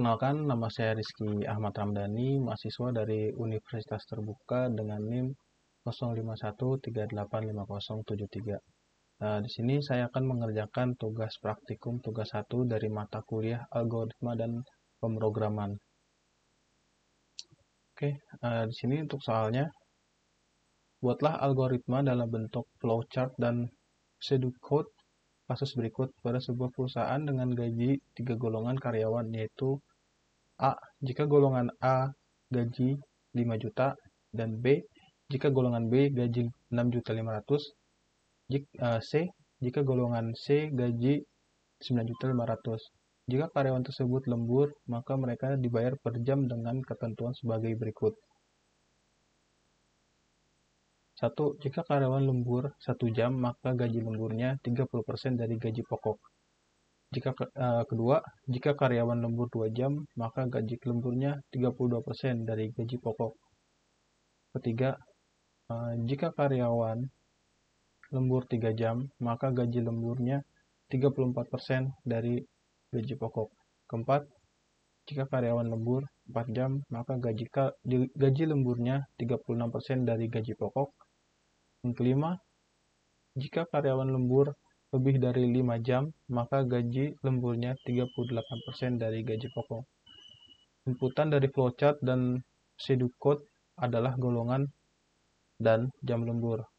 Perkenalkan, nama saya Rizky Ahmad Ramdhani, mahasiswa dari Universitas Terbuka dengan NIM 0513850073. Nah, di sini saya akan mengerjakan tugas praktikum tugas 1 dari mata kuliah algoritma dan pemrograman. Oke, di sini untuk soalnya, buatlah algoritma dalam bentuk flowchart dan pseudocode kasus berikut pada sebuah perusahaan dengan gaji 3 golongan karyawan, yaitu A. Jika golongan A gaji 5 juta dan B. Jika golongan B gaji 6.500.000. C. Jika golongan C gaji 9.500.000. Jika karyawan tersebut lembur, maka mereka dibayar per jam dengan ketentuan sebagai berikut. 1. Jika karyawan lembur 1 jam, maka gaji lemburnya 30% dari gaji pokok. Kedua, jika karyawan lembur 2 jam, maka gaji lemburnya 32% dari gaji pokok. Ketiga, jika karyawan lembur 3 jam, maka gaji lemburnya 34% dari gaji pokok. Keempat, jika karyawan lembur 4 jam, maka gaji lemburnya 36% dari gaji pokok. Yang kelima, jika karyawan lembur lebih dari 5 jam, maka gaji lemburnya 38% dari gaji pokok. Inputan dari flowchart dan pseudocode adalah golongan dan jam lembur.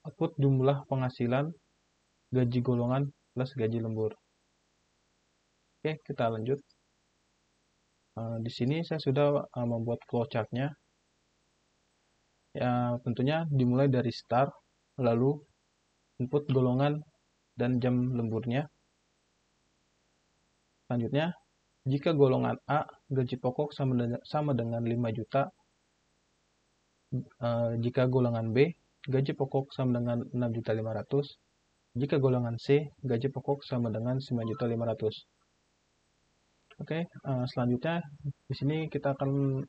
Output jumlah penghasilan gaji golongan plus gaji lembur. Oke, kita lanjut. Di sini saya sudah membuat flowchart-nya. Ya, tentunya dimulai dari start, lalu input golongan dan jam lemburnya. Selanjutnya, jika golongan A gaji pokok sama dengan 5 juta, jika golongan B gaji pokok sama dengan 6.500.000, jika golongan C gaji pokok sama dengan 9.500.000. Oke, selanjutnya di sini kita akan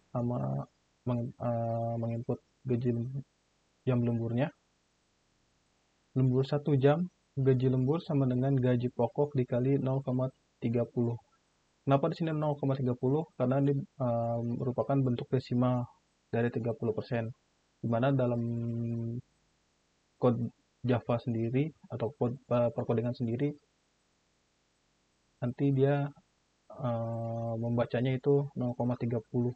menginput gaji jam lemburnya. Lembur 1 jam, gaji lembur sama dengan gaji pokok dikali 0,30. Kenapa di sini 0,30? Karena ini merupakan bentuk desimal dari 30%. Di mana dalam kode Java sendiri atau kode perkodekan sendiri, nanti dia membacanya itu 0,30,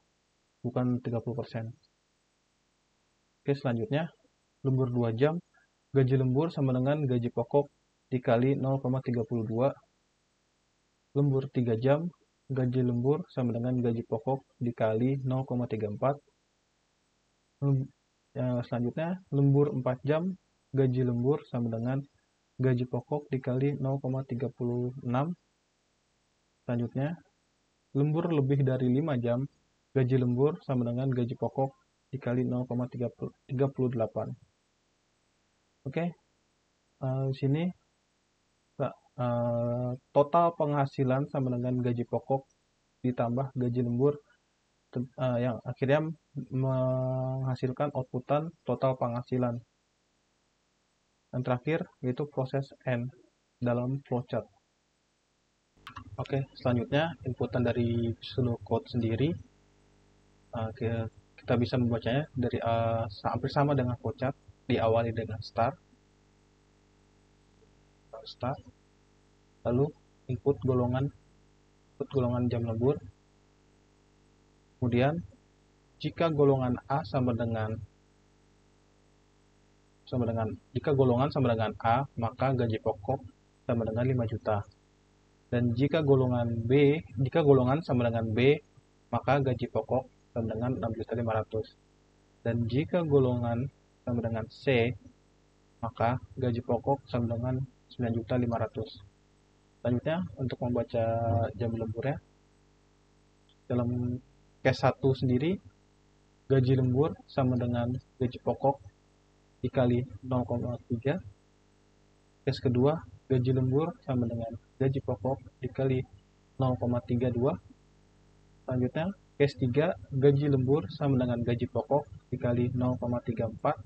bukan 30%. Oke, selanjutnya, lembur 2 jam, gaji lembur sama dengan gaji pokok dikali 0,32. Lembur 3 jam, gaji lembur sama dengan gaji pokok dikali 0,34. Selanjutnya, lembur 4 jam, gaji lembur sama dengan gaji pokok dikali 0,36. Selanjutnya, lembur lebih dari 5 jam, gaji lembur sama dengan gaji pokok dikali 0,38. Oke, di sini total penghasilan sama dengan gaji pokok ditambah gaji lembur yang akhirnya menghasilkan outputan total penghasilan. Yang terakhir yaitu proses N dalam flowchart. Oke, selanjutnya inputan dari pseudocode sendiri, kita bisa membacanya dari hampir sama dengan flowchart. Diawali dengan start, lalu input golongan jam lembur. Kemudian jika golongan A jika golongan sama dengan A, maka gaji pokok sama dengan 5 juta. Dan jika golongan sama dengan B, maka gaji pokok sama dengan 6.500.000. Dan jika golongan sama dengan C, maka gaji pokok sama dengan 9.500.000. Selanjutnya, untuk membaca jam lemburnya, dalam case 1 sendiri, gaji lembur sama dengan gaji pokok dikali 0,3. Case kedua, gaji lembur sama dengan gaji pokok dikali 0,32. Selanjutnya, case 3, gaji lembur sama dengan gaji pokok dikali 0,34.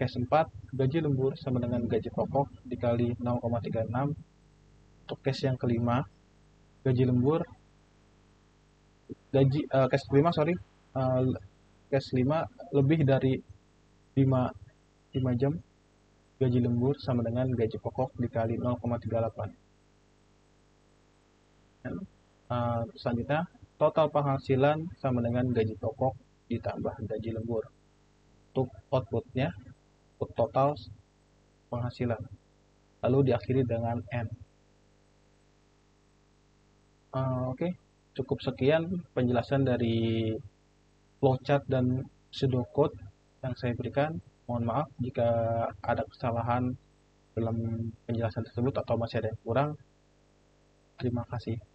Case 4, gaji lembur sama dengan gaji pokok dikali 0,36. Untuk case yang kelima, gaji lembur Cash 5, sorry. Eh, Cash 5 lebih dari 5 5 jam, gaji lembur sama dengan gaji pokok dikali 0,38. Dan, selanjutnya, total penghasilan sama dengan gaji pokok ditambah gaji lembur. Untuk outputnya, output total penghasilan. Lalu diakhiri dengan N. Oke, cukup sekian penjelasan dari flowchart dan pseudocode yang saya berikan. Mohon maaf jika ada kesalahan dalam penjelasan tersebut atau masih ada yang kurang. Terima kasih.